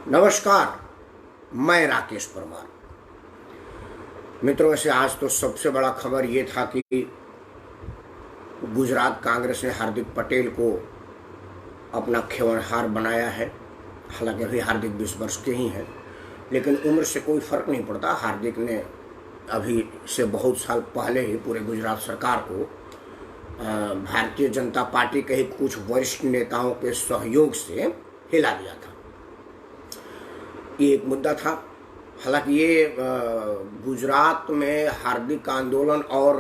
नमस्कार, मैं राकेश परमार। मित्रों, वैसे आज तो सबसे बड़ा खबर ये था कि गुजरात कांग्रेस ने हार्दिक पटेल को अपना खेवनहार बनाया है। हालांकि अभी हार्दिक 20 वर्ष के ही हैं, लेकिन उम्र से कोई फर्क नहीं पड़ता। हार्दिक ने अभी से बहुत साल पहले ही पूरे गुजरात सरकार को भारतीय जनता पार्टी के ही कुछ वरिष्ठ नेताओं के सहयोग से हिला दिया था। ये एक मुद्दा था। हालांकि ये गुजरात में हार्दिक आंदोलन और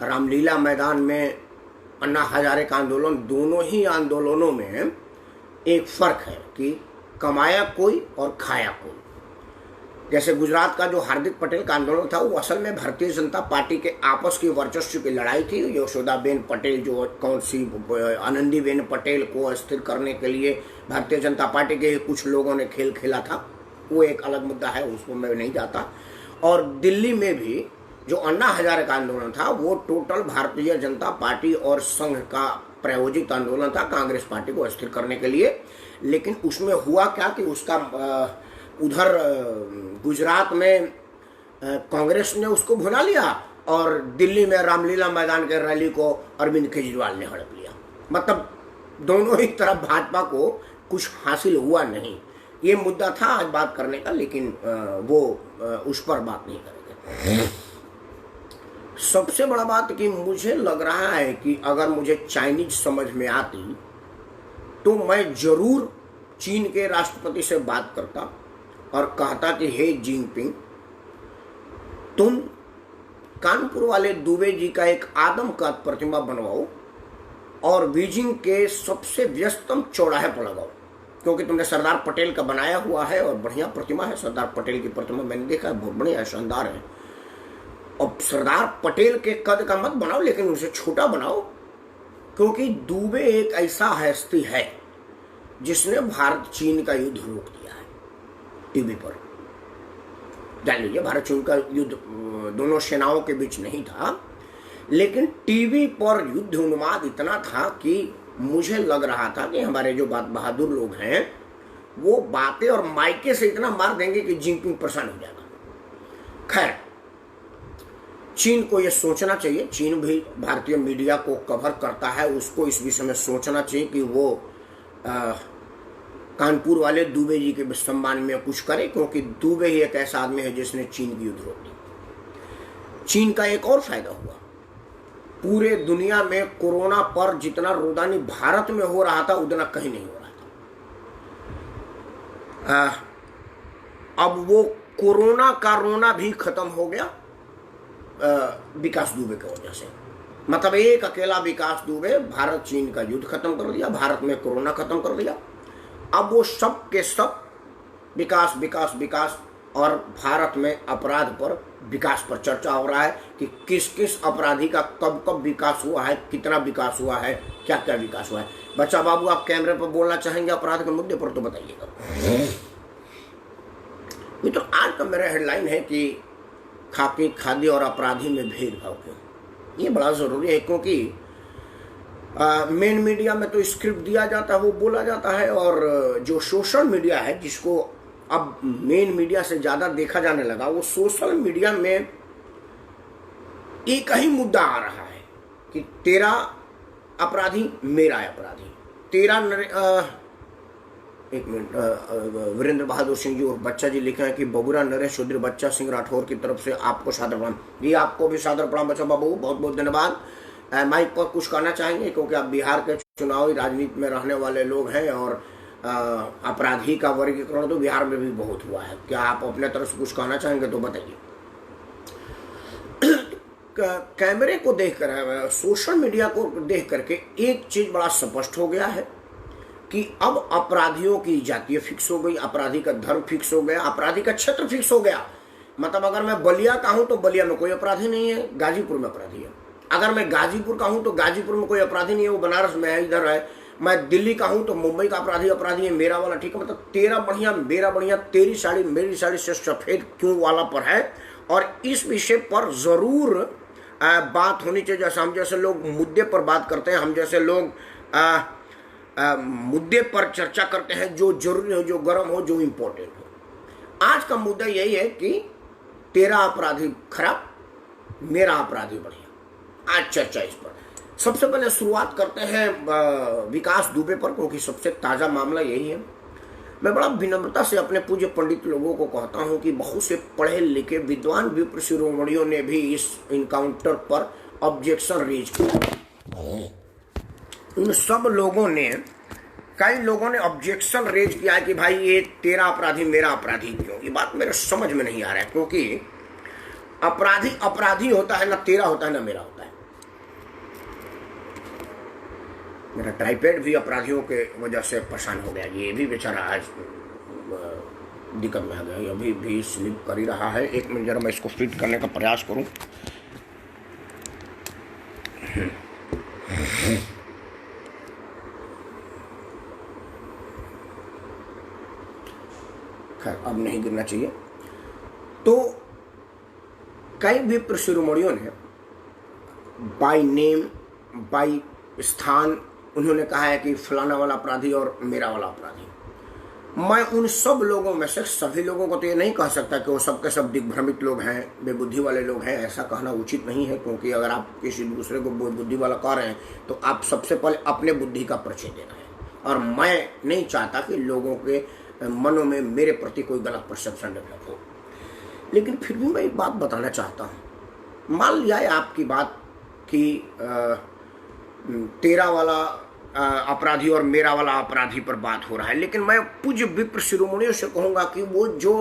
रामलीला मैदान में अन्ना हजारे का आंदोलन, दोनों ही आंदोलनों में एक फ़र्क है कि कमाया कोई और खाया कोई। जैसे गुजरात का जो हार्दिक पटेल का आंदोलन था, वो असल में भारतीय जनता पार्टी के आपस की वर्चस्व की लड़ाई थी। यशोदाबेन पटेल जो कौन सी आनंदीबेन पटेल को अस्थिर करने के लिए भारतीय जनता पार्टी के कुछ लोगों ने खेल खेला था, वो एक अलग मुद्दा है, उसको मैं नहीं जाता। और दिल्ली में भी जो अन्ना हजारे का आंदोलन था, वो टोटल भारतीय जनता पार्टी और संघ का प्रायोजित आंदोलन था, कांग्रेस पार्टी को अस्थिर करने के लिए। लेकिन उसमें हुआ क्या कि उसका उधर गुजरात में कांग्रेस ने उसको भुना लिया और दिल्ली में रामलीला मैदान के रैली को अरविंद केजरीवाल ने हड़प लिया। मतलब दोनों ही तरफ भाजपा को कुछ हासिल हुआ नहीं। ये मुद्दा था आज बात करने का, लेकिन वो उस पर बात नहीं करेंगे। सबसे बड़ा बात कि मुझे लग रहा है कि अगर मुझे चाइनीज समझ में आती तो मैं जरूर चीन के राष्ट्रपति से बात करता और कहता कि हे जिनपिंग, तुम कानपुर वाले दुबे जी का एक आदमकद प्रतिमा बनवाओ और बीजिंग के सबसे व्यस्तम चौराहे पर लगाओ, क्योंकि तुमने सरदार पटेल का बनाया हुआ है और बढ़िया प्रतिमा है। सरदार पटेल की प्रतिमा मैंने देखा है, बहुत बढ़िया है, शानदार है। और सरदार पटेल के कद का मत बनाओ, लेकिन उसे छोटा बनाओ, क्योंकि दुबे एक ऐसा हस्ती है जिसने भारत चीन का युद्ध रोक दिया है। टीवी पर जान लीजिए, भारत चीन का युद्ध दोनों सेनाओं के बीच नहीं था, लेकिन टीवी पर युद्ध उन्माद इतना था कि मुझे लग रहा था कि हमारे जो बात बहादुर लोग हैं वो बातें और माइके से इतना मार देंगे कि जिनपिंग परेशान हो जाएगा। खैर, चीन को ये सोचना चाहिए, चीन भी भारतीय मीडिया को कवर करता है, उसको इस विषय में सोचना चाहिए कि वो कानपुर वाले दुबे जी के सम्मान में कुछ करे, क्योंकि दुबे ही एक ऐसा आदमी है जिसने चीन की युद्ध रोक दी। चीन का एक और फायदा हुआ, पूरे दुनिया में कोरोना पर जितना रुदानी भारत में हो रहा था उतना कहीं नहीं हो रहा था। अब वो कोरोना का रोना भी खत्म हो गया विकास दुबे की वजह से। मतलब एक अकेला विकास दुबे भारत चीन का युद्ध खत्म कर दिया, भारत में कोरोना खत्म कर दिया। अब वो सब के सब विकास विकास विकास, और भारत में अपराध पर विकास पर चर्चा हो रहा है कि किस किस अपराधी का कब कब विकास हुआ है, कितना विकास हुआ है, क्या क्या विकास हुआ है। बच्चा बाबू, आप कैमरे पर बोलना चाहेंगे अपराध के मुद्दे पर तो बताइएगा। तो आज का मेरा हेडलाइन है कि खाकी खादी और अपराधी में भेदभाव क्यों। ये बड़ा जरूरी है, क्योंकि मेन मीडिया में तो स्क्रिप्ट दिया जाता है, वो बोला जाता है, और जो सोशल मीडिया है जिसको अब मेन मीडिया से ज्यादा देखा जाने लगा, वो सोशल मीडिया में एक ही मुद्दा आ रहा है कि तेरा अपराधी मेरा अपराधी, तेरा एक मिनट, वीरेंद्र बहादुर सिंह जी और बच्चा जी लिखे हैं कि बबुरा नरेश चौधरी बच्चा सिंह राठौर की तरफ से आपको सादर प्रणाम। जी, आपको भी सादर प्रणाम बच्चा बाबू, बहुत बहुत धन्यवाद। माइक पर कुछ कहना चाहेंगे, क्योंकि आप बिहार के चुनावी राजनीति में रहने वाले लोग हैं और अपराधी का वर्गीकरण तो बिहार में भी बहुत हुआ है। क्या आप अपने तरफ से कुछ कहना चाहेंगे तो बताइए। कैमरे को देखकर, सोशल मीडिया को देख करके एक चीज बड़ा स्पष्ट हो गया है कि अब अपराधियों की जातीय फिक्स हो गई, अपराधी का धर्म फिक्स हो गया, अपराधी का क्षेत्र फिक्स हो गया। मतलब अगर मैं बलिया का हूं तो बलिया में कोई अपराधी नहीं है, गाजीपुर में अपराधी है। अगर मैं गाजीपुर का हूं तो गाजीपुर में कोई अपराधी नहीं है, वो बनारस में है, इधर है। मैं दिल्ली का हूं तो मुंबई का अपराधी है, मेरा वाला ठीक है। मतलब तेरा बढ़िया मेरा बढ़िया, तेरी साड़ी मेरी साड़ी से सफेद क्यों वाला पर है। और इस विषय पर जरूर बात होनी चाहिए। जैसे हम जैसे लोग मुद्दे पर बात करते हैं, हम जैसे लोग मुद्दे पर चर्चा करते हैं, जो जरूरी हो, जो गर्म हो, जो इम्पोर्टेंट हो। आज का मुद्दा यही है कि तेरा अपराधी खराब, मेरा अपराधी बढ़िया। आज चर्चा इस पर। सबसे पहले शुरुआत करते हैं विकास दुबे पर, क्योंकि सबसे ताज़ा मामला यही है। मैं बड़ा विनम्रता से अपने पूज्य पंडित लोगों को कहता हूं कि बहुत से पढ़े लिखे विद्वान विप्र शिरोमणियों ने भी इस इनकाउंटर पर ऑब्जेक्शन रेज किया। उन सब लोगों ने, कई लोगों ने ऑब्जेक्शन रेज किया कि भाई ये तेरा अपराधी मेरा अपराधी क्यों। ये बात मेरे समझ में नहीं आ रहा है, क्योंकि अपराधी अपराधी होता है, ना तेरा होता है ना मेरा होता है। मेरा ट्राइपैड भी अपराधियों के वजह से परेशान हो गया। ये भी बेचारा आज दिक्कत में आ गया, अभी भी स्लिप कर ही रहा है। एक मिनट जरा मैं इसको फिट करने का प्रयास करूं। खैर अब नहीं गिरना चाहिए। तो कई विप्र शिरोमणियों ने बाय नेम, बाय स्थान, उन्होंने कहा है कि फलाना वाला अपराधी और मेरा वाला अपराधी। मैं उन सब लोगों में से, सभी लोगों को तो ये नहीं कह सकता कि वो सब के सब दिग्भ्रमित लोग हैं, बेबुद्धि वाले लोग हैं, ऐसा कहना उचित नहीं है। क्योंकि अगर आप किसी दूसरे को बुद्धि वाला कह रहे हैं तो आप सबसे पहले अपने बुद्धि का परिचय दे रहे हैं। और मैं नहीं चाहता कि लोगों के मनों में मेरे प्रति कोई गलत परसेप्शन डेवलप हो। लेकिन फिर भी मैं एक बात बताना चाहता हूँ। मान लिया है आपकी बात कि तेरा वाला अपराधी और मेरा वाला अपराधी पर बात हो रहा है, लेकिन मैं पूज्य विप्र शिरोमणियों से कहूँगा कि वो जो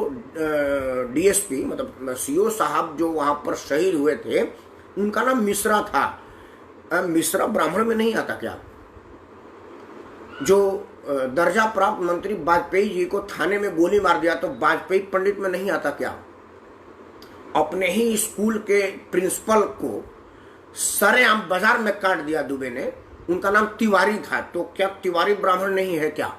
डीएसपी मतलब सीओ साहब जो वहाँ पर शहीद हुए थे, उनका नाम मिश्रा था। मिश्रा ब्राह्मण में नहीं आता क्या? जो दर्जा प्राप्त मंत्री वाजपेयी जी को थाने में गोली मार दिया, तो वाजपेयी पंडित में नहीं आता क्या? अपने ही स्कूल के प्रिंसिपल को सरेआम बाजार में काट दिया दुबे ने। उनका नाम तिवारी था, तो क्या तिवारी ब्राह्मण नहीं है क्या?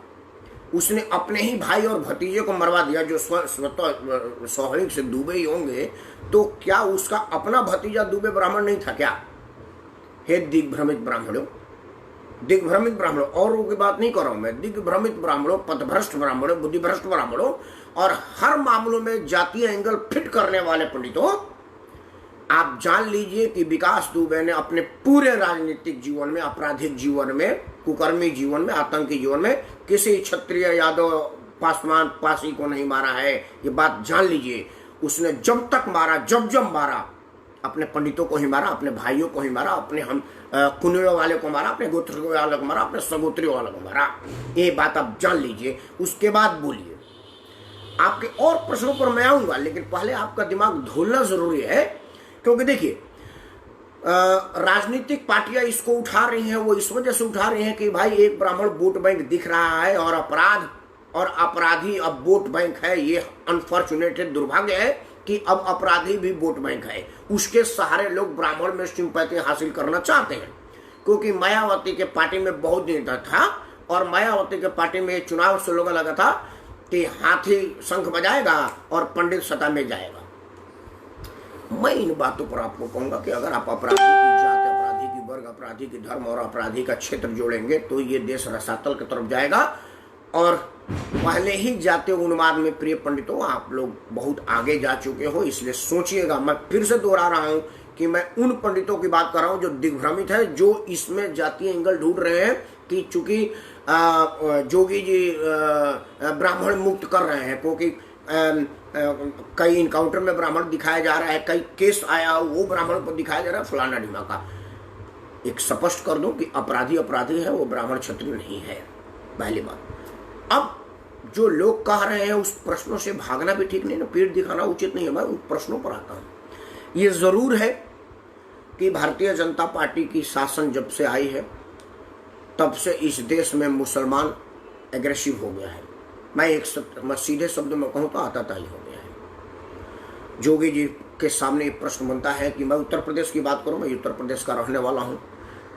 उसने अपने ही भाई और भतीजे को मरवा दिया, जो स्वतः स्वाभाविक से दुबे ही होंगे। तो क्या उसका अपना भतीजा दुबे ब्राह्मण नहीं था क्या? हे दिग्भ्रमित ब्राह्मणों, दिग्भ्रमित ब्राह्मणों, और की बात नहीं कर रहा हूं मैं, दिग्भ्रमित ब्राह्मणों, पथभ्रष्ट ब्राह्मणों, बुद्धिभ्रष्ट ब्राह्मणों, और हर मामलों में जातीय एंगल फिट करने वाले पंडितों, आप जान लीजिए कि विकास दुबे ने अपने पूरे राजनीतिक जीवन में, आपराधिक जीवन में, कुकर्मी जीवन में, आतंकी जीवन में किसी क्षत्रिय, यादव, पासवान, पासी को नहीं मारा है। ये बात जान लीजिए। उसने जब तक मारा, जब मारा, अपने पंडितों को ही मारा, अपने भाइयों को ही मारा, अपने हम कुनियों वाले को मारा, अपने गोत्र वाले को मारा, अपने सगोत्रियों वाले को मारा। ये बात आप जान लीजिए। उसके बाद बोलिए। आपके और प्रश्नों पर मैं आऊंगा, लेकिन पहले आपका दिमाग धोलना जरूरी है। क्योंकि देखिए, राजनीतिक पार्टियां इसको उठा रही हैं, वो इस वजह से उठा रही हैं कि भाई एक ब्राह्मण वोट बैंक दिख रहा है और अपराध और अपराधी अब वोट बैंक है। ये अनफॉर्चुनेटेड दुर्भाग्य है कि अब अपराधी भी वोट बैंक है। उसके सहारे लोग ब्राह्मण में सिंपैथी हासिल करना चाहते हैं। क्योंकि मायावती के पार्टी में बहुत दिन तक था, और मायावती के पार्टी में चुनाव से लोगों लगा था कि हाथी शंख बजाएगा और पंडित सत्ता में जाएगा। मैं इन बातों पर आपको कहूंगा कि अगर आप अपराधी की जात, अपराधी की वर्ग, अपराधी की धर्म और अपराधी का क्षेत्र जोड़ेंगे तो ये देश रसातल की तरफ जाएगा। और पहले ही जाते उन्माद में प्रिय पंडितों, आप लोग बहुत आगे जा चुके हो, इसलिए सोचिएगा। मैं फिर से दोहरा रहा हूं कि मैं उन पंडितों की बात कर रहा हूं जो दिग्भ्रमित है, जो इसमें जातीय एंगल ढूंढ रहे हैं कि चूंकि जोगी जी ब्राह्मण मुक्त कर रहे हैं, क्योंकि कई इनकाउंटर में ब्राह्मण दिखाया जा रहा है, कई केस आया वो ब्राह्मण को दिखाया जा रहा है, फलाना ढिमाका। एक स्पष्ट कर दूं कि अपराधी अपराधी है, वो ब्राह्मण क्षत्रिय नहीं है, पहली बात। अब जो लोग कह रहे हैं उस प्रश्नों से भागना भी ठीक नहीं ना, पीठ दिखाना उचित नहीं है। मैं उन प्रश्नों पर आता हूं। ये जरूर है कि भारतीय जनता पार्टी की शासन जब से आई है तब से इस देश में मुसलमान एग्रेसिव हो गया है। मैं सीधे शब्द में कहूँ तो आताताई हो गया है। जोगी जी के सामने एक प्रश्न बनता है कि मैं उत्तर प्रदेश की बात करूं, मैं उत्तर प्रदेश का रहने वाला हूं,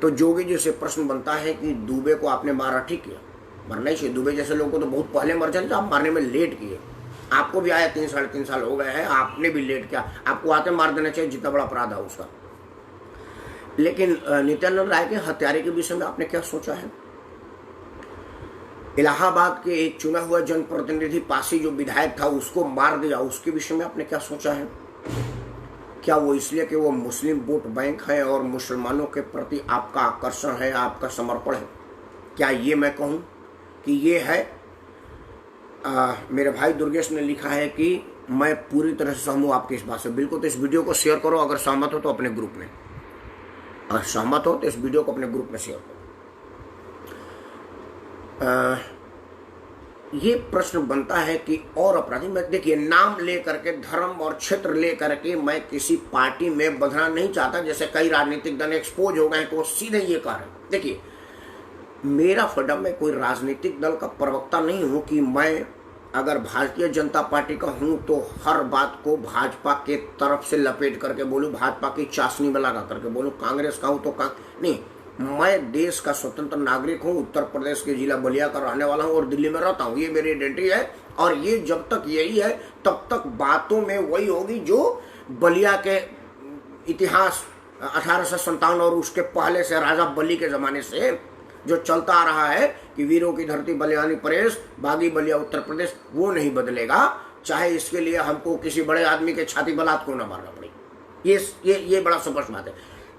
तो जोगी जी से प्रश्न बनता है कि दुबे को आपने मारा, ठीक किया, मरना ही चाहिए। दुबे जैसे लोगों को तो बहुत पहले मर जाने, आप मारने में लेट किए। आपको भी आया 3 साढ़े 3 साल हो गए हैं, आपने भी लेट किया। आपको आते मार देना चाहिए, जितना बड़ा अपराध है उसका। लेकिन नित्यानंद राय के हत्यारे के विषय में आपने क्या सोचा है? इलाहाबाद के एक चुना हुआ जनप्रतिनिधि पासी जो विधायक था उसको मार दिया, उसके विषय में आपने क्या सोचा है? क्या वो इसलिए कि वो मुस्लिम वोट बैंक है और मुसलमानों के प्रति आपका आकर्षण है, आपका समर्पण है? क्या ये मैं कहूँ कि ये है? मेरे भाई दुर्गेश ने लिखा है कि मैं पूरी तरह से सहमत हूँ आपकी इस बात से। बिल्कुल, तो इस वीडियो को शेयर करो, अगर सहमत हो तो अपने ग्रुप में, अगर सहमत हो तो इस वीडियो को अपने ग्रुप में शेयर करो। ये प्रश्न बनता है कि और अपराधी, मैं देखिए नाम लेकर के, धर्म और क्षेत्र लेकर के मैं किसी पार्टी में बंधना नहीं चाहता। जैसे कई राजनीतिक दल एक्सपोज हो गए तो वो सीधे ये कह रहे हैं। देखिए मेरा फ्रीडम में कोई राजनीतिक दल का प्रवक्ता नहीं हूं कि मैं अगर भारतीय जनता पार्टी का हूं तो हर बात को भाजपा के तरफ से लपेट करके बोलूं, भाजपा की चाशनी में लगा करके बोलूं। कांग्रेस का हूं तो नहीं, मैं देश का स्वतंत्र नागरिक हूं, उत्तर प्रदेश के जिला बलिया का रहने वाला हूं और दिल्ली में रहता हूं। ये मेरी आइडेंटिटी है और ये जब तक यही है तब तक बातों में वही होगी जो बलिया के इतिहास 1857 और उसके पहले से राजा बली के जमाने से जो चलता आ रहा है कि वीरों की धरती बलियानी परेश, बागी बलिया उत्तर प्रदेश, वो नहीं बदलेगा, चाहे इसके लिए हमको किसी बड़े आदमी के छाती बलात को ना मारना पड़े। ये बड़ा स्पष्ट बात है।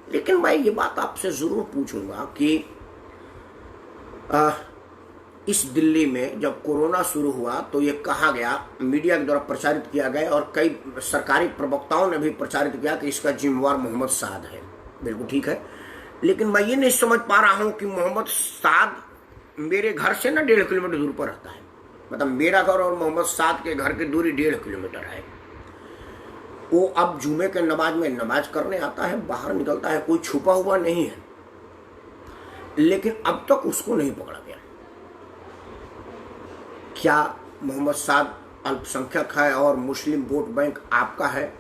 लेकिन मैं ये बात आपसे जरूर पूछूंगा कि इस दिल्ली में जब कोरोना शुरू हुआ तो ये कहा गया, मीडिया के द्वारा प्रचारित किया गया और कई सरकारी प्रवक्ताओं ने भी प्रचारित किया कि इसका जिम्मेवार मोहम्मद साद है। बिल्कुल ठीक है, लेकिन मैं ये नहीं समझ पा रहा हूं कि मोहम्मद साद मेरे घर से ना 1.5 किलोमीटर दूर पर रहता है। मतलब मेरा घर और मोहम्मद साद के घर की दूरी 1.5 किलोमीटर है। वो अब जुमे के नमाज में नमाज करने आता है, बाहर निकलता है, कोई छुपा हुआ नहीं है, लेकिन अब तक उसको नहीं पकड़ा गया। क्या मोहम्मद साद अल्पसंख्यक है और मुस्लिम वोट बैंक आपका है,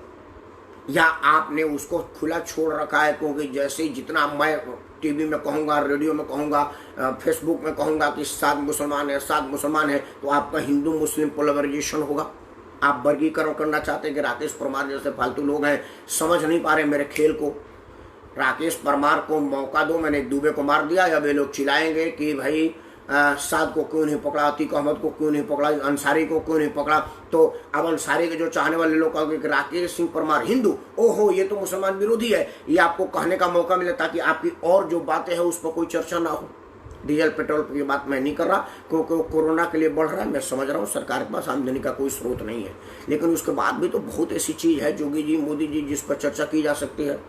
या आपने उसको खुला छोड़ रखा है? क्योंकि जैसे जितना मैं टीवी में कहूँगा, रेडियो में कहूँगा, फेसबुक में कहूँगा कि साद मुसलमान है, साद मुसलमान है, तो आपका हिंदू मुस्लिम पोलराइजेशन होगा। आप वर्गीकरण करना चाहते हैं कि राकेश परमार जैसे फालतू लोग हैं, समझ नहीं पा रहे मेरे खेल को। राकेश परमार को मौका दो, मैंने दुबे को मार दिया, अब ये लोग चिल्लाएंगे कि भाई साद को क्यों नहीं पकड़ा, अतीक अहमद को क्यों नहीं पकड़ा, अंसारी को क्यों नहीं पकड़ा। तो अब अंसारी के जो चाहने वाले लोग कहोगे कि राकेश सिंह परमार हिंदू, ओहो ये तो मुसलमान विरोधी है, ये आपको कहने का मौका मिले ताकि आपकी और जो बातें हैं उस पर कोई चर्चा ना हो। डीजल पेट्रोल की बात मैं नहीं कर रहा क्योंकि वो कोरोना के लिए बढ़ रहा है, मैं समझ रहा हूँ, सरकार के पास आमदनी का कोई स्रोत नहीं है, लेकिन उसके बाद भी तो बहुत ऐसी चीज है योगी जी, मोदी जी, जिस पर चर्चा की जा सकती है।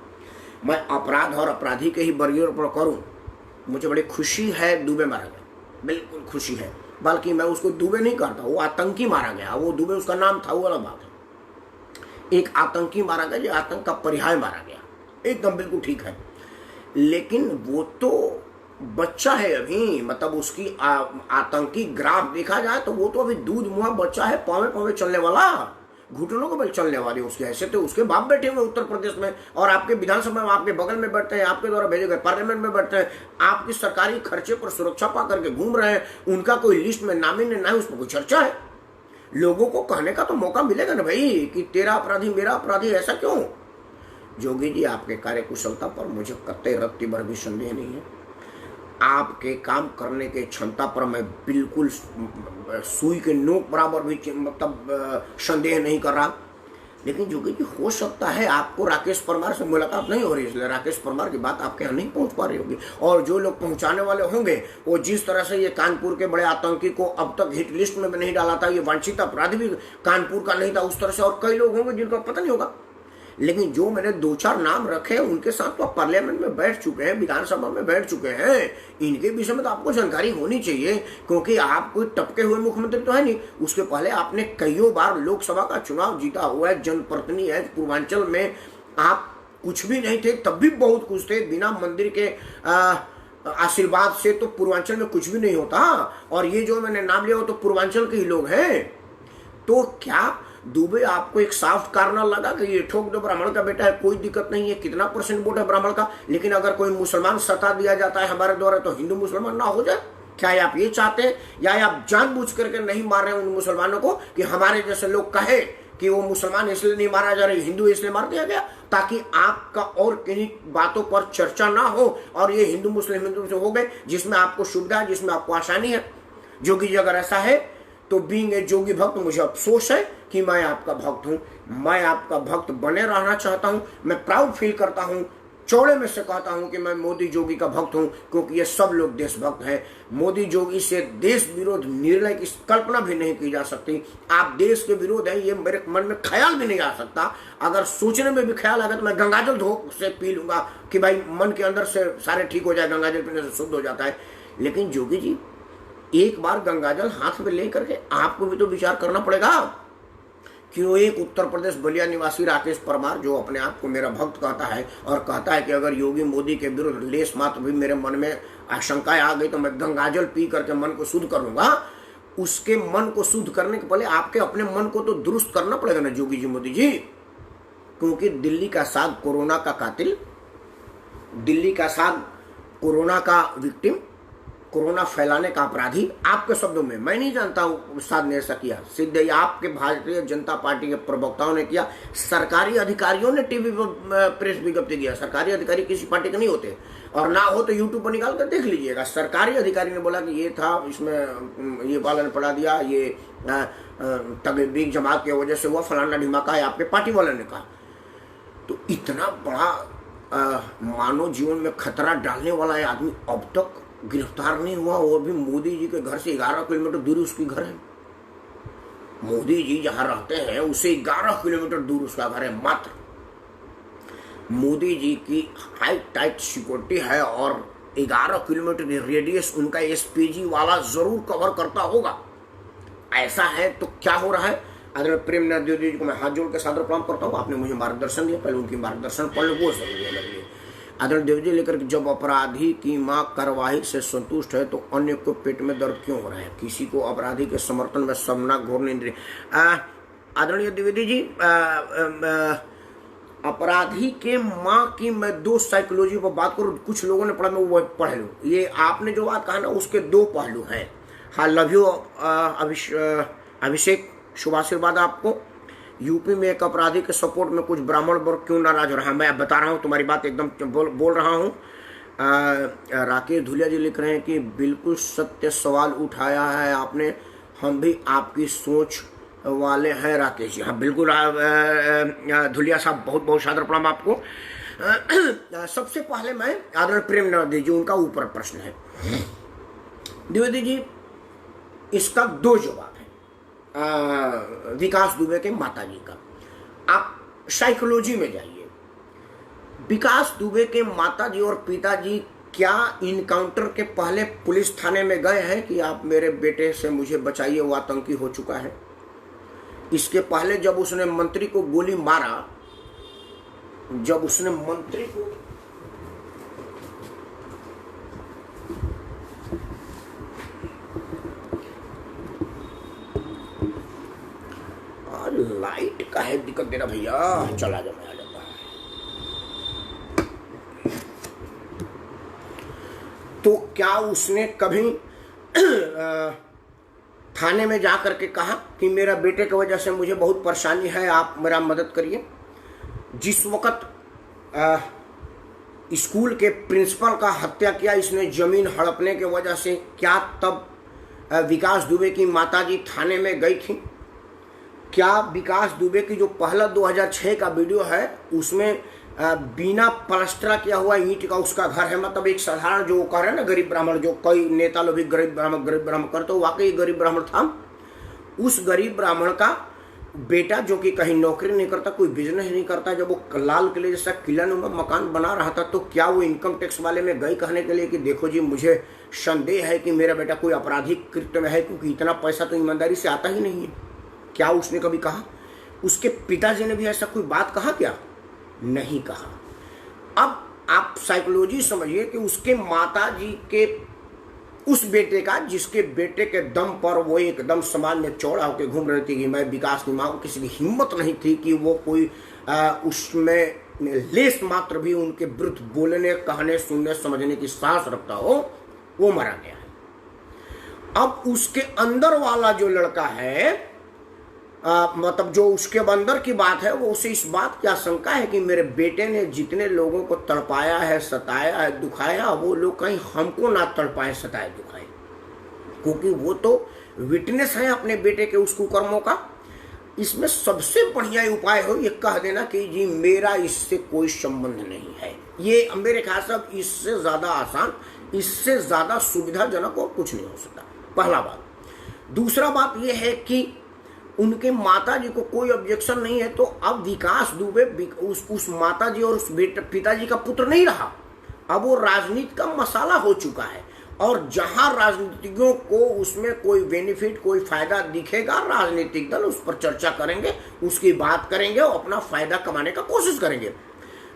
मैं अपराध और अपराधी के ही वर्गीकरण करूँ, मुझे बड़ी खुशी है दुबे मारा गया, बिल्कुल खुशी है, बल्कि मैं उसको दुबे नहीं करता, वो आतंकी मारा गया, वो दुबे उसका नाम था, वो अलग बात है। एक आतंकी मारा गया जो आतंक का पर्याय मारा गया, एकदम बिल्कुल ठीक है। लेकिन वो तो बच्चा है अभी, मतलब उसकी आतंकी ग्राफ देखा जाए तो वो तो अभी दूध मुहा बच्चा है, पावे पावे चलने वाला, घुटनों को बल चलने वाली उसके ऐसे। तो उसके बाप बैठे हुए उत्तर प्रदेश में और आपके विधानसभा में आपके बगल में बैठते हैं, आपके द्वारा भेजे गए पार्लियामेंट में बैठते हैं, आपकी सरकारी खर्चे पर सुरक्षा पा करके घूम रहे हैं, उनका कोई लिस्ट में नाम ही नहीं, उस पर कोई चर्चा है। लोगों को कहने का तो मौका मिलेगा ना भाई कि तेरा अपराधी मेरा अपराधी, ऐसा क्यों? जोगी जी आपके कार्यकुशलता पर मुझे कतई रत्ती भर भी संदेह नहीं है, आपके काम करने के क्षमता पर मैं बिल्कुल सुई के नोक बराबर भी मतलब संदेह नहीं कर रहा। लेकिन जोगी जी हो सकता है आपको राकेश परमार से मुलाकात नहीं हो रही, इसलिए राकेश परमार की बात आपके यहाँ नहीं पहुंच पा रही होगी, और जो लोग पहुंचाने वाले होंगे वो जिस तरह से ये कानपुर के बड़े आतंकी को अब तक हिट लिस्ट में नहीं डाला था, ये वांछित अपराधी भी कानपुर का नहीं था, उस तरह से और कई लोग होंगे जिनका पता नहीं होगा। लेकिन जो मैंने 2-4 नाम रखे उनके साथ तो आप पार्लियामेंट में बैठ चुके हैं, विधानसभा में बैठ चुके हैं, इनके विषय में तो आपको जानकारी होनी चाहिए, क्योंकि आप कोई टपके हुए मुख्यमंत्री तो है नहीं। उसके पहले आपने कईयों बार लोकसभा का चुनाव जीता हुआ है, जनप्रतिनिधि है। पूर्वांचल में आप कुछ भी नहीं थे तब भी बहुत कुछ थे, बिना मंदिर के आशीर्वाद से तो पूर्वांचल में कुछ भी नहीं होता। और ये जो मैंने नाम लिया वो तो पूर्वांचल के ही लोग हैं। तो क्या दुबे आपको एक सॉफ्ट कार्नर लगा कि ये ठोक दो, ब्राह्मण का बेटा है, कोई दिक्कत नहीं है, कितना % वोट है ब्राह्मण का, लेकिन अगर कोई मुसलमान सता दिया जाता है हमारे द्वारा तो हिंदू मुसलमान ना हो जाए? क्या आप ये चाहते हैं, या आप जानबूझ करके नहीं मार रहे हैं उन मुसलमानों को कि हमारे जैसे लोग कहे कि वो मुसलमान इसलिए नहीं मारा जा रहा, हिंदू इसलिए मार दिया गया, ताकि आपका और किन्हीं बातों पर चर्चा ना हो और ये हिंदू मुस्लिम हो गए, जिसमें आपको सुविधा है, जिसमें आपको आसानी है। जोगी जी अगर ऐसा है तो बीइंग ए जोगी भक्त मुझे अफसोस है कि मैं आपका भक्त हूं। मैं आपका भक्त बने रहना चाहता हूं। मैं प्राउड फील करता हूं, चौड़े में से कहता हूं कि मैं मोदी जोगी का भक्त हूं, क्योंकि ये सब लोग देशभक्त हैं। मोदी जोगी से देश विरोध निर्णय की कल्पना भी नहीं की जा सकती। आप देश के विरोध हैं ये मेरे मन में ख्याल भी नहीं आ सकता। अगर सोचने में भी ख्याल आएगा तो मैं गंगाजल धो से पी लूंगा कि भाई मन के अंदर से सारे ठीक हो जाए, गंगाजल पीने से शुद्ध हो जाता है। लेकिन जोगी जी, एक बार गंगाजल हाथ में लेकर के आपको भी तो विचार करना पड़ेगा। क्यों एक उत्तर प्रदेश बलिया निवासी राकेश परमार, जो अपने आप को मेरा भक्त कहता है और कहता है कि अगर योगी मोदी के विरुद्ध लेस मात्र भी मेरे मन में आशंकाएं आ गई तो मैं गंगाजल पी करके मन को शुद्ध करूंगा, उसके मन को शुद्ध करने के पहले आपके अपने मन को तो दुरुस्त करना पड़ेगा ना जोगी जी, मोदी जी। क्योंकि दिल्ली का साग कोरोना का कातिल, दिल्ली का साग कोरोना का विक्टिम, कोरोना फैलाने का अपराधी, आपके शब्दों में, मैं नहीं जानता हूं साध ने ऐसा किया, सीधे ही आपके भारतीय जनता पार्टी के प्रवक्ताओं ने किया। सरकारी अधिकारियों ने टीवी पर प्रेस विज्ञप्ति दिया। सरकारी अधिकारी किसी पार्टी के नहीं होते, और ना हो तो यूट्यूब पर निकाल कर देख लीजिएगा। सरकारी अधिकारी ने बोला कि ये था, इसमें ये पालन पढ़ा दिया, ये तबलीग जमात की वजह से हुआ, फलाना ढिमाका है, आपके पार्टी वाले ने कहा। तो इतना बड़ा मानव जीवन में खतरा डालने वाला आदमी अब तक गिरफ्तार नहीं हुआ, और भी मोदी जी के घर से 11 किलोमीटर दूर उसकी घर है। मोदी जी जहां रहते हैं उसे 11 किलोमीटर दूर उसका घर है मात्र। मोदी जी की हाई टाइट सिक्योरिटी है और 11 किलोमीटर रेडियस उनका एसपीजी वाला जरूर कवर करता होगा। ऐसा है तो क्या हो रहा है? आदरणीय प्रेमनाथ द्विवेदी जी को मैं हाथ जोड़ के सादर प्रणाम करता हूँ। आपने मुझे मार्गदर्शन दिया, पहले उनकी मार्गदर्शन पढ़ लो, वो जरूरी है मेरे लिए। आदरणीय द्विवेदी लेकर जब अपराधी की मां कार्यवाही से संतुष्ट है तो अन्य को पेट में दर्द क्यों हो रहा है? किसी को अपराधी के समर्थन में समना घोर इंद्रिय। आदरणीय द्विवेदी जी, अपराधी के मां की मैं दो साइकोलॉजी पर बात करूं, कुछ लोगों ने पढ़ा, मैं वो पढ़ लूं। ये आपने जो बात कहा ना उसके दो पहलू हैं। हाँ, लव यू अभिषेक, शुभ आशीर्वाद आपको। यूपी में एक अपराधी के सपोर्ट में कुछ ब्राह्मण वर्ग क्यों नाराज हो रहा है? मैं बता रहा हूँ, तुम्हारी बात एकदम बोल रहा हूँ। राकेश धुलिया जी लिख रहे हैं कि बिल्कुल सत्य सवाल उठाया है आपने, हम भी आपकी सोच वाले हैं राकेश जी। हाँ बिल्कुल धुलिया साहब, बहुत बहुत सादर प्रणाम आपको। सबसे पहले मैं आदरणीय प्रेमनाथ जी, उनका ऊपर प्रश्न है द्विवेदी जी, इसका दो जवाब है। विकास दुबे के माता जी का, आप साइकोलॉजी में जाइए। विकास दुबे के माता जी और पिताजी क्या इनकाउंटर के पहले पुलिस थाने में गए हैं कि आप मेरे बेटे से मुझे बचाइए, वो आतंकी हो चुका है? इसके पहले जब उसने मंत्री को गोली मारा, जब उसने मंत्री को लाइट का है दिक्कत देना भैया, चला जा, मैं आ जाता है। तो क्या उसने कभी थाने में जा करके कहा कि मेरा बेटे की वजह से मुझे बहुत परेशानी है, आप मेरा मदद करिए? जिस वक्त स्कूल के प्रिंसिपल का हत्या किया इसने जमीन हड़पने के वजह से, क्या तब विकास दुबे की माताजी थाने में गई थी? क्या विकास दुबे की जो पहला 2006 का वीडियो है उसमें बिना प्लास्टर किया हुआ ईंट का उसका घर है? मतलब एक साधारण, जो कह रहे हैं ना गरीब ब्राह्मण, जो कई नेता लोग भी गरीब ब्राह्मण करते, तो वाकई गरीब ब्राह्मण था। उस गरीब ब्राह्मण का बेटा जो कि कहीं नौकरी नहीं करता, कोई बिजनेस नहीं करता, जब वो लाल किले जैसा किलानुमा मकान बना रहा था, तो क्या वो इनकम टैक्स वाले में गई कहने के लिए कि देखो जी मुझे संदेह है कि मेरा बेटा कोई आपराधिक कृत्य में है, क्योंकि इतना पैसा तो ईमानदारी से आता ही नहीं है? क्या उसने कभी कहा? उसके पिताजी ने भी ऐसा कोई बात कहा क्या? नहीं कहा। अब आप साइकोलॉजी समझिए कि उसके माताजी के उस बेटे का, जिसके बेटे के दम पर वो एकदम समाज में चौड़ा होकर घूम रही थी कि मैं विकास की माँ, किसी की हिम्मत नहीं थी कि वो कोई उसमें लेस मात्र भी उनके विरुद्ध बोलने, कहने, सुनने, समझने की साहस रखता हो, वो मारा गया है। अब उसके अंदर वाला जो लड़का है, मतलब जो उसके अंदर की बात है, वो उसे इस बात की आशंका है कि मेरे बेटे ने जितने लोगों को तड़पाया है, सताया है, दुखाया, वो लोग कहीं हमको ना तड़पाए, सताए, दुखाए। क्योंकि वो तो विटनेस है अपने बेटे के उस कुकर्मों का। इसमें सबसे बढ़िया उपाय हो ये कह देना कि जी मेरा इससे कोई संबंध नहीं है। ये मेरे ख्याल से इससे ज्यादा आसान, इससे ज्यादा सुविधाजनक और कुछ नहीं हो सकता, पहला बात। दूसरा बात ये है कि उनके माता जी को कोई ऑब्जेक्शन नहीं है, तो अब विकास दुबे उस माता जी और उस पिताजी का पुत्र नहीं रहा, अब वो राजनीति का मसाला हो चुका है। और जहां राजनीतिज्ञों को उसमें कोई बेनिफिट, कोई फायदा दिखेगा, राजनीतिक दल उस पर चर्चा करेंगे, उसकी बात करेंगे और अपना फायदा कमाने का कोशिश करेंगे।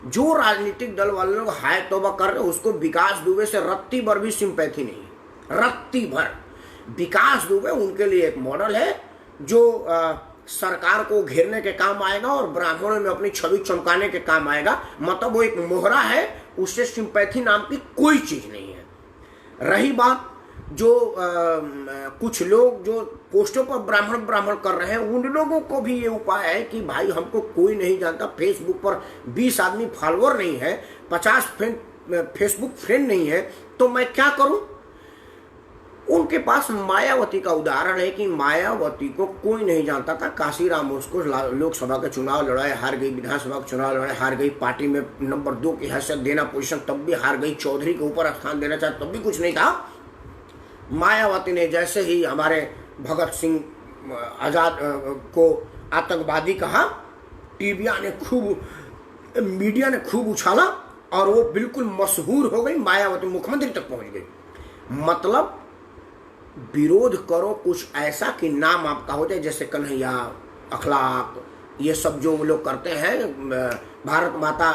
जो राजनीतिक दल वाले लोग हाय तौबा कर रहे हैं, उसको विकास दुबे से रत्ती भर भी सिंपैथी नहीं है, रत्ती भर। विकास दुबे उनके लिए एक मॉडल है जो सरकार को घेरने के काम आएगा और ब्राह्मणों में अपनी छवि चमकाने के काम आएगा। मतलब वो एक मोहरा है, उससे सिंपैथी नाम की कोई चीज नहीं है। रही बात जो कुछ लोग जो पोस्टों पर ब्राह्मण ब्राह्मण कर रहे हैं, उन लोगों को भी ये उपाय है कि भाई हमको कोई नहीं जानता, फेसबुक पर 20 आदमी फॉलोअर नहीं है, 50 फेसबुक फ्रेंड नहीं है, तो मैं क्या करूं। उनके पास मायावती का उदाहरण है कि मायावती को कोई नहीं जानता था, काशीराम उसको लोकसभा का चुनाव लड़ाए, हार गई, विधानसभा का चुनाव लड़ाए, हार गई, पार्टी में नंबर 2 की हैसियत देना पोजीशन तब भी हार गई, चौधरी के ऊपर स्थान देना चाहे तब भी कुछ नहीं था। मायावती ने जैसे ही हमारे भगत सिंह आजाद को आतंकवादी कहा, मीडिया ने खूब उछाला और वो बिल्कुल मशहूर हो गई, मायावती मुख्यमंत्री तक पहुंच गई। मतलब विरोध करो कुछ ऐसा कि नाम आपका हो जाए, जैसे कन्हैया, अखलाक, ये सब जो लोग करते हैं, भारत माता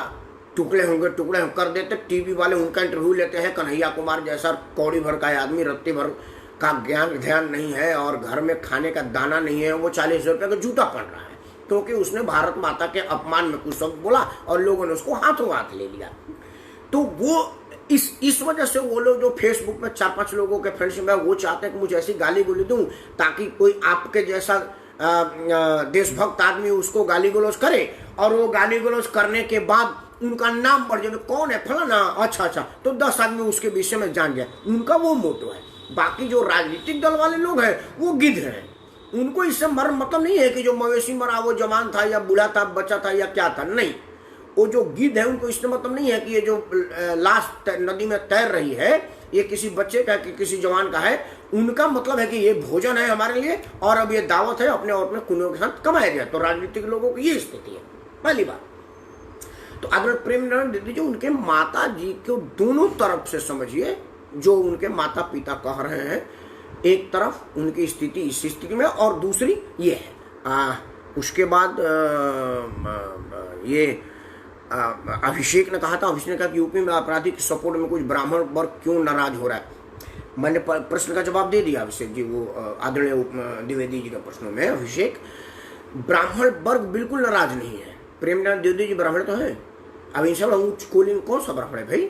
टुकड़े होंगे कर देते, टीवी वाले उनका इंटरव्यू लेते हैं। कन्हैया कुमार जैसा कौड़ी भर का आदमी, रत्ती भर का ज्ञान ध्यान नहीं है और घर में खाने का दाना नहीं है, वो 40 रुपये का जूता पहन रहा है क्योंकि उसने भारत माता के अपमान में कुछ शब्द बोला और लोगों ने उसको हाथों हाथ ले लिया। तो वो इस वजह से वो लोग जो फेसबुक में 4-5 लोगों के फ्रेंडशिप है, वो चाहते हैं कि मुझे ऐसी गाली गोली दूं ताकि कोई आपके जैसा देशभक्त आदमी उसको गाली गलौज करे और वो गाली गलौज करने के बाद उनका नाम बढ़ जाए, कौन है फलाना, अच्छा तो 10 आदमी उसके विषय में जान जाए। उनका वो मोटो है। बाकी जो राजनीतिक दल वाले लोग हैं वो गिद्ध हैं, उनको इससे मतलब नहीं है कि जो मवेशी मरा वो जवान था या बूढ़ा था, बच्चा था या क्या था, नहीं। वो जो गिद्ध है उनको इससे मतलब नहीं है कि ये जो लाश नदी में तैर रही है ये किसी बच्चे का कि किसी जवान का है। उनका मतलब है कि ये भोजन है हमारे लिए और अब ये दावत है, अपने और अपने कुनों के साथ कमाया गया। तो राजनीतिक लोगों की ये स्थिति है, पहली बात। तो अगर प्रेमनारायण दे दीजिए, उनके माता जी को दोनों तरफ से समझिए, जो उनके माता पिता कह रहे हैं, एक तरफ उनकी स्थिति इस स्थिति में और दूसरी ये है। उसके बाद ये अभिषेक ने कहा था, अभिषेक ने कहा कि यूपी में आपराधिक सपोर्ट में कुछ ब्राह्मण वर्ग क्यों नाराज हो रहा है। मैंने प्रश्न का जवाब दे दिया अभिषेक जी, वो आदरणीय द्विवेदी जी के प्रश्नों में। अभिषेक, ब्राह्मण वर्ग बिल्कुल नाराज नहीं है। प्रेमनारायण द्विवेदी जी ब्राह्मण तो है, अब इन सब उच्च कोटि कौन सा ब्राह्मण है भाई?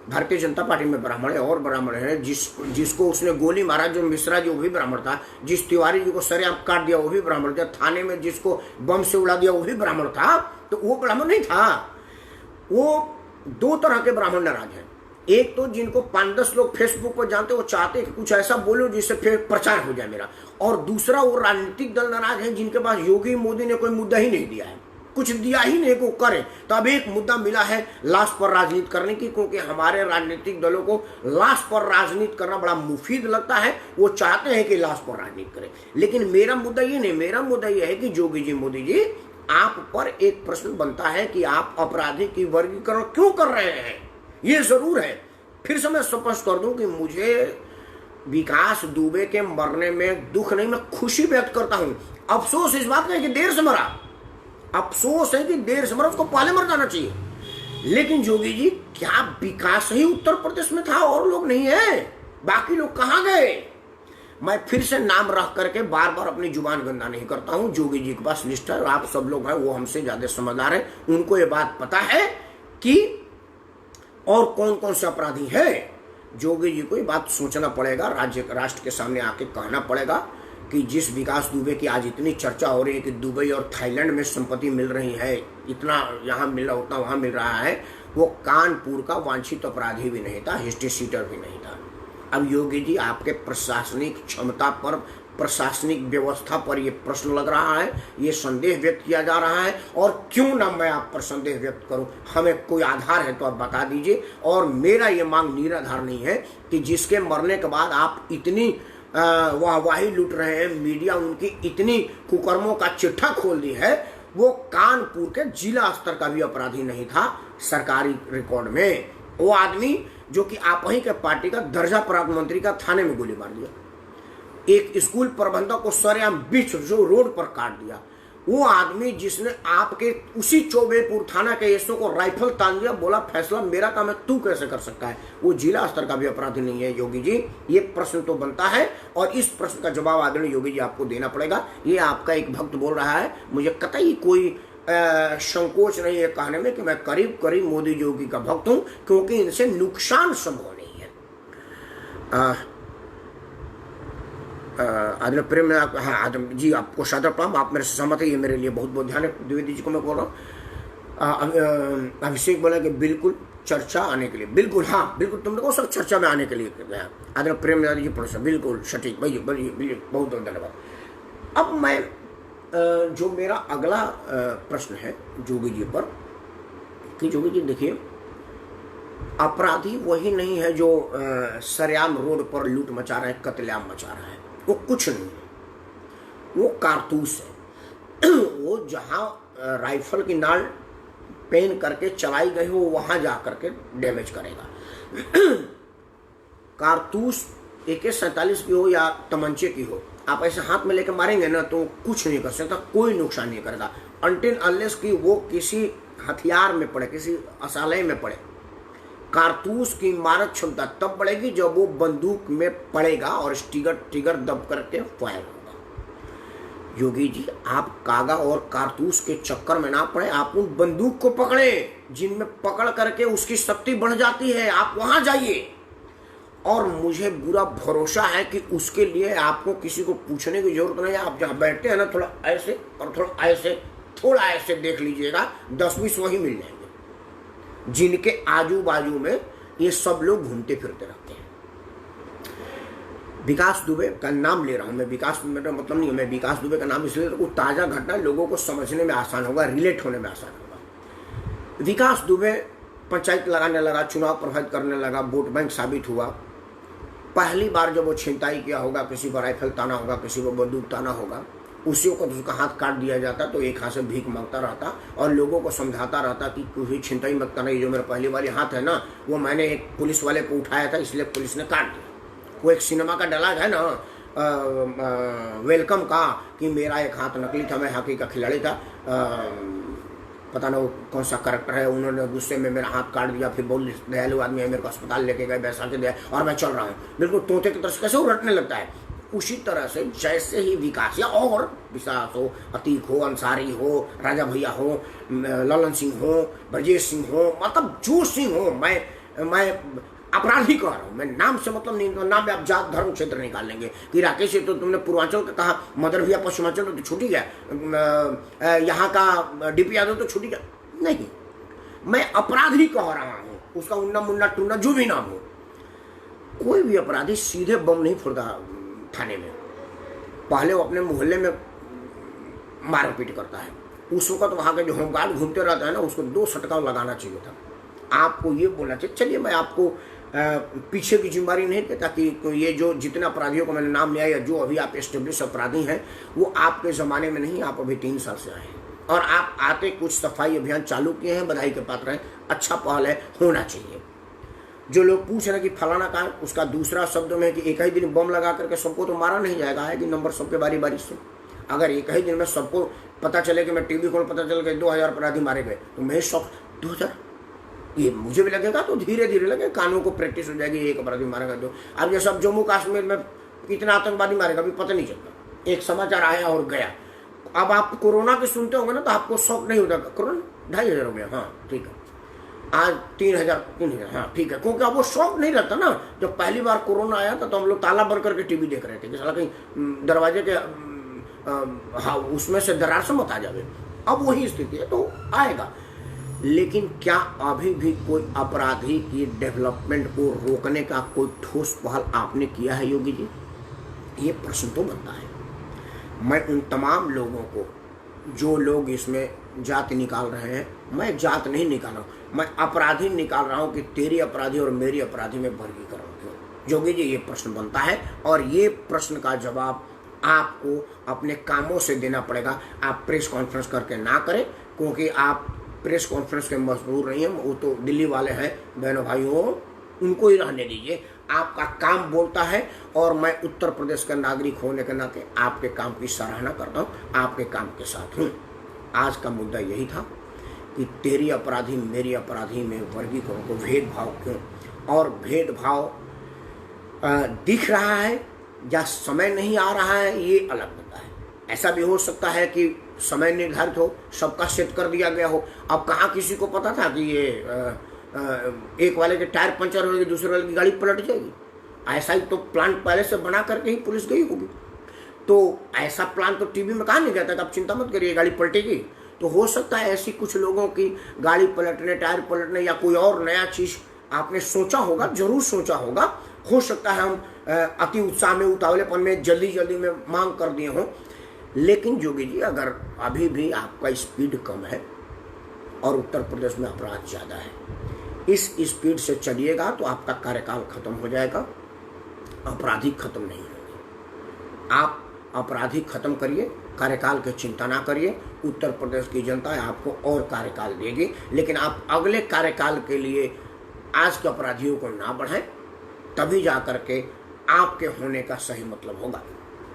भारतीय जनता पार्टी में ब्राह्मण है और ब्राह्मण है। जिसको उसने गोली मारा जो मिश्रा जी, वो भी ब्राह्मण था। जिस तिवारी जी को सरेआम काट दिया वो भी ब्राह्मण था। थाने में जिसको बम से उड़ा दिया वो भी ब्राह्मण था। तो वो ब्राह्मण नहीं था। वो 2 तरह के ब्राह्मण नाराज हैं। एक तो जिनको 5-10 लोग फेसबुक पर जानते, वो चाहते हैं कि कुछ ऐसा बोलो जिससे फिर प्रचार हो जाए मेरा। और दूसरा वो राजनीतिक दल नाराज है जिनके पास योगी मोदी ने कोई मुद्दा ही नहीं दिया है, कुछ दिया ही नहीं को करे। तो अब एक मुद्दा मिला है लाश पर राजनीति करने की, क्योंकि हमारे राजनीतिक दलों को लाश पर राजनीति करना बड़ा मुफीद लगता है। वो चाहते हैं कि लाश पर राजनीति करें। लेकिन मेरा मुद्दा ये नहीं, मेरा मुद्दा ये है कि जोगी जी, मोदी जी, आप पर एक प्रश्न बनता है कि आप अपराधी की वर्गीकरण क्यों कर रहे हैं। ये जरूर है। फिर से मैं स्पष्ट कर दूं कि मुझे विकास दुबे के मरने में दुख नहीं, मैं खुशी व्यक्त करता हूं। अफसोस इस बात का है कि देर से मरा, अफसोस है कि देर से मरा, उसको पहले मर जाना चाहिए। लेकिन जोगी जी, क्या विकास ही उत्तर प्रदेश में था और लोग नहीं है? बाकी लोग कहां गए? मैं फिर से नाम रख करके बार बार अपनी जुबान गंदा नहीं करता हूं। जोगी जी के पास लिस्ट है और आप सब लोग हैं, वो हमसे ज्यादा समझदार हैं। उनको ये बात पता है कि और कौन कौन से अपराधी हैं। जोगी जी को ये बात सोचना पड़ेगा, राष्ट्र के सामने आके कहना पड़ेगा कि जिस विकास दुबे की आज इतनी चर्चा हो रही है कि दुबई और थाईलैंड में संपत्ति मिल रही है, इतना यहाँ मिल रहा उतना वहाँ मिल रहा है, वो कानपुर का वांछित अपराधी भी नहीं था, हिस्ट्री सीटर भी नहीं था। अब योगी जी आपके प्रशासनिक क्षमता पर, प्रशासनिक व्यवस्था पर ये प्रश्न लग रहा है, ये संदेह व्यक्त किया जा रहा है। और क्यों ना मैं आप पर संदेह व्यक्त करूं, हमें कोई आधार है तो आप बता दीजिए। और मेरा ये मांग निराधार नहीं है कि जिसके मरने के बाद आप इतनी वाहवाही लूट रहे हैं, मीडिया उनकी इतनी कुकर्मों का चिट्ठा खोल दी है, वो कानपुर के जिला स्तर का भी अपराधी नहीं था सरकारी रिकॉर्ड में। वो आदमी जो कि आप ही के पार्टी का दर्जा प्राप्त मंत्री का थाने में गोली मार दिया, एक स्कूल प्रबंधक को सरेआम बीच जो रोड पर काट दिया, वो आदमी जिसने आपके उसी चौबेपुर थाना के एसओ को राइफल तान दिया, बोला फैसला मेरा काम है, तू कैसे कर सकता है, वो जिला स्तर का भी अपराधी नहीं है। योगी जी ये प्रश्न तो बनता है और इस प्रश्न का जवाब आदरणीय योगी जी आपको देना पड़ेगा। ये आपका एक भक्त बोल रहा है, मुझे कतई कोई संकोच नहीं है कहने में कि मैं करीब करीब मोदी योगी का भक्त हूं, क्योंकि इनसे नुकसान संभव नहीं है। आदरणीय प्रेम, हाँ जी आपको सादर प्रणाम, आप मेरे से सहमत है, ये मेरे लिए बहुत बहुत ध्यान है। द्विवेदी जी को मैं बोल रहा हूँ। अभिषेक बोला कि बिल्कुल चर्चा आने के लिए, बिल्कुल हाँ बिल्कुल, तुमने को सब चर्चा में आने के लिए गया। आदरणीय प्रेम जी पड़ोसा बिल्कुल सटीक, भाई बहुत बहुत धन्यवाद। अब मैं जो मेरा अगला प्रश्न है जोगी जी पर, कि जोगी जी देखिए, अपराधी वही नहीं है जो सरेआम रोड पर लूट मचा रहा है, कत्लेआम मचा रहा है, वो कुछ नहीं है, वो कारतूस है। वो जहां राइफल की नाल पेन करके चलाई गई हो वहां जा करके डैमेज करेगा। कारतूस AK-47 की हो या तमंचे की हो, आप ऐसे हाथ में लेकर मारेंगे ना तो कुछ नहीं कर सकता, कोई नुकसान नहीं करेगा, अनटिल अनलेस कि वो किसी हथियार में पड़े, किसी असालय में पड़े। कारतूस की मारक क्षमता तब बढ़ेगी जब वो बंदूक में पड़ेगा और ट्रिगर दब करके फायर होगा। योगी जी आप कागा और कारतूस के चक्कर में ना पड़े, आप उन बंदूक को पकड़े जिनमें पकड़ करके उसकी शक्ति बढ़ जाती है, आप वहां जाइए। और मुझे पूरा भरोसा है कि उसके लिए आपको किसी को पूछने की जरूरत नहीं है। आप जहां बैठते हैं ना, थोड़ा ऐसे और थोड़ा ऐसे, थोड़ा ऐसे देख लीजिएगा, 10-20 वही मिल जाएंगे जिनके आजू बाजू में ये सब लोग घूमते फिरते रहते हैं। विकास दुबे का नाम ले रहा हूं मैं, विकास मेरा मतलब नहीं है, मैं विकास दुबे का नाम इसलिए तो ताजा घटना लोगों को समझने में आसान होगा, रिलेट होने में आसान होगा। विकास दुबे पंचायत लगाने लगा, चुनाव प्रभावित करने लगा, वोट बैंक साबित हुआ। पहली बार जब वो छिनताई किया होगा, किसी को राइफल ताना होगा, किसी को बंदूक ताना होगा, उसी को उसका हाथ काट दिया जाता, तो एक हाथ से भीख मांगता रहता और लोगों को समझाता रहता कि कुछ छिनताई मत करना, ये जो मेरा पहली वाली हाथ है ना, वो मैंने एक पुलिस वाले को उठाया था इसलिए पुलिस ने काट दिया। वो एक सिनेमा का डायलॉग है ना वेलकम का, कि मेरा एक हाथ नकली था, मैं हॉकी का खिलाड़ी था, पता ना वो कौन सा करेक्टर है, उन्होंने गुस्से में मेरा हाथ काट दिया, फिर बोल दयालु आदमी है, मेरे को अस्पताल लेके गए, पैसा के दिया और मैं चल रहा हूँ। बिल्कुल तोते की तरह से कैसे वो रटने लगता है। उसी तरह से जैसे ही विकास या और विकास हो, अतीक हो, अंसारी हो, राजा भैया हो, ललन सिंह हो, ब्रजेश सिंह हो, मतलब जो सिंह हो, मैं अपराधी कह रहा हूँ, मैं नाम से मतलब नहीं, नाम में आप जात धर्म क्षेत्र निकाल लेंगे कि राकेश तो तुमने पूर्वांचल का कहा, मदर भैया पश्चिमांचल तो छूट ही गया, यहाँ का DP यादव तो छूट ही गया। नहीं, मैं अपराधी कह रहा हूँ, उसका उन्ना मुन्ना टुन्ना जो भी नाम हो, कोई भी अपराधी सीधे बम नहीं फोड़ता थाने में, पहले वो अपने मोहल्ले में मारपीट करता है। उस वक्त वहाँ के जो होमगार्ड घूमते रहता है ना, उसको 2 सटकाव लगाना चाहिए था। आपको ये बोलना चाहिए। चलिए मैं आपको पीछे की जिम्मेदारी नहीं देता कि ये जो जितने अपराधियों को मैंने नाम लिया या जो अभी आप एस्टेब्लिश अपराधी हैं, वो आपके ज़माने में नहीं, आप अभी 3 साल से आए हैं और आप आते कुछ सफाई अभियान चालू किए हैं, बधाई के पात्र हैं, अच्छा पहल है, होना चाहिए। जो लोग पूछ रहे हैं कि फलाना का, उसका दूसरा शब्द में कि एक ही दिन बम लगा करके सबको तो मारा नहीं जाएगा, है कि नंबर सबके बारी बारी से। अगर एक ही दिन में सबको पता चले कि मैं टीवी खोल पता चल गया 2000 अपराधी मारे गए, तो मैं शौक 2000 ये मुझे भी लगेगा, तो धीरे धीरे लगे, कानून को प्रैक्टिस हो जाएगी, एक अपराधी मारेगा दो। अब ये सब जम्मू कश्मीर में कितना आतंकवादी मारेगा अभी पता नहीं चलता, एक समाचार आया और गया। अब आप कोरोना के सुनते होंगे ना तो आपको शौक नहीं होता, कोरोना 2500 हो गया, हाँ ठीक है, आज 3000, हाँ ठीक है, क्योंकि अब वो शौक नहीं रहता ना। जब पहली बार कोरोना आया था तो हम लोग ताला बंद करके टीवी देख रहे थे कि साला कहीं दरवाजे के हाँ उसमें से दरार से मत आ जावे। अब वही स्थिति है, तो आएगा। लेकिन क्या अभी भी कोई अपराधी की डेवलपमेंट को रोकने का कोई ठोस पहल आपने किया है योगी जी? ये प्रश्न तो बनता है। मैं उन तमाम लोगों को, जो लोग इसमें जाति निकाल रहे हैं, मैं जात नहीं निकाल रहा हूँ, मैं अपराधी निकाल रहा हूँ कि तेरी अपराधी और मेरी अपराधी में वर्गीकरण क्यों? योगी जी, ये प्रश्न बनता है और ये प्रश्न का जवाब आपको अपने कामों से देना पड़ेगा। आप प्रेस कॉन्फ्रेंस करके ना करें, क्योंकि आप प्रेस कॉन्फ्रेंस के मजबूर नहीं हैं, वो तो दिल्ली वाले हैं बहनों भाइयों, उनको ही रहने दीजिए। आपका काम बोलता है और मैं उत्तर प्रदेश का नागरिक होने के नाते आपके काम की सराहना करता हूँ, आपके काम के साथ हूँ। आज का मुद्दा यही था कि तेरी अपराधी मेरी अपराधी में वर्गीकरण को भेदभाव क्यों, और भेदभाव दिख रहा है या समय नहीं आ रहा है, ये अलग मुद्दा है। ऐसा भी हो सकता है कि समय निर्धारित हो, सबका सेट कर दिया गया हो। अब कहाँ किसी को पता था कि ये एक वाले के टायर पंचर होगी, दूसरे वाले की गाड़ी पलट जाएगी? ऐसा ही तो प्लान पहले से बना करके ही पुलिस गई होगी। तो ऐसा प्लान तो टीवी में कहा नहीं गया था कि आप चिंता मत करिए गाड़ी पलटेगी। तो हो सकता है ऐसी कुछ लोगों की गाड़ी पलटने, टायर पलटने या कोई और नया चीज आपने सोचा होगा, जरूर सोचा होगा। हो सकता है हम अति उत्साह में, उतावलेपन में, जल्दी जल्दी में मांग कर दिए हों। लेकिन योगी जी, अगर अभी भी आपका स्पीड कम है और उत्तर प्रदेश में अपराध ज़्यादा है, इस स्पीड से चलिएगा तो आपका कार्यकाल खत्म हो जाएगा, अपराधी खत्म नहीं होंगे। आप अपराधी खत्म करिए, कार्यकाल की चिंता ना करिए। उत्तर प्रदेश की जनता आपको और कार्यकाल देगी, लेकिन आप अगले कार्यकाल के लिए आज के अपराधियों को ना बढ़ाएं, तभी जा करके आपके होने का सही मतलब होगा।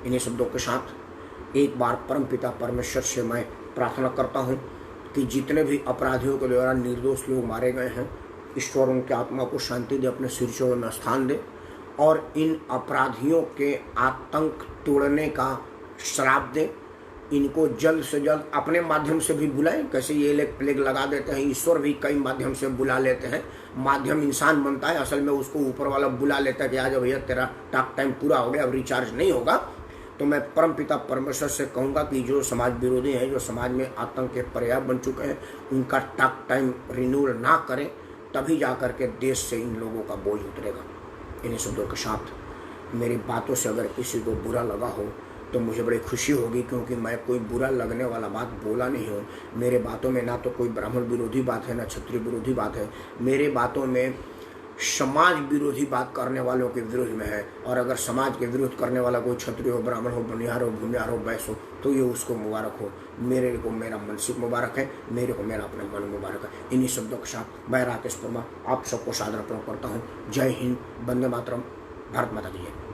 इन्हीं शब्दों के साथ एक बार परमपिता परमेश्वर से मैं प्रार्थना करता हूँ कि जितने भी अपराधियों के द्वारा निर्दोष लोग मारे गए हैं, ईश्वर उनकी आत्मा को शांति दे, अपने शीर्षों में स्थान दे, और इन अपराधियों के आतंक तोड़ने का श्राप दे। इनको जल्द से जल्द अपने माध्यम से भी बुलाएं। कैसे ये लेग प्लेग लगा देते हैं, ईश्वर भी कई माध्यम से बुला लेते हैं। माध्यम इंसान बनता है, असल में उसको ऊपर वाला बुला लेता है कि आज भैया तेरा टॉक टाइम पूरा हो गया, अब रिचार्ज नहीं होगा। तो मैं परमपिता परमेश्वर से कहूँगा कि जो समाज विरोधी हैं, जो समाज में आतंक के पर्याय बन चुके हैं, उनका टॉक टाइम रिन्यूअल ना करें, तभी जा करके देश से इन लोगों का बोझ उतरेगा। इन्हीं शब्दों के साथ मेरी बातों से अगर किसी को बुरा लगा हो तो मुझे बड़ी खुशी होगी, क्योंकि मैं कोई बुरा लगने वाला बात बोला नहीं हूँ। मेरे बातों में ना तो कोई ब्राह्मण विरोधी बात है, ना क्षत्रिय विरोधी बात है। मेरे बातों में समाज विरोधी बात करने वालों के विरोध में है। और अगर समाज के विरोध करने वाला कोई क्षत्रिय हो, ब्राह्मण हो, बनिहार हो, भूमिहार हो, बैस हो, तो ये उसको मुबारक हो। मेरे को मेरा मनसिक मुबारक है, मेरे को मेरा अपना मन मुबारक है। इन्हीं शब्दों के साथ मैं राकेश वर्मा आप सबको सादर अर्पण करता हूँ। जय हिंद, वंदे मातरम, भारत माता की जय।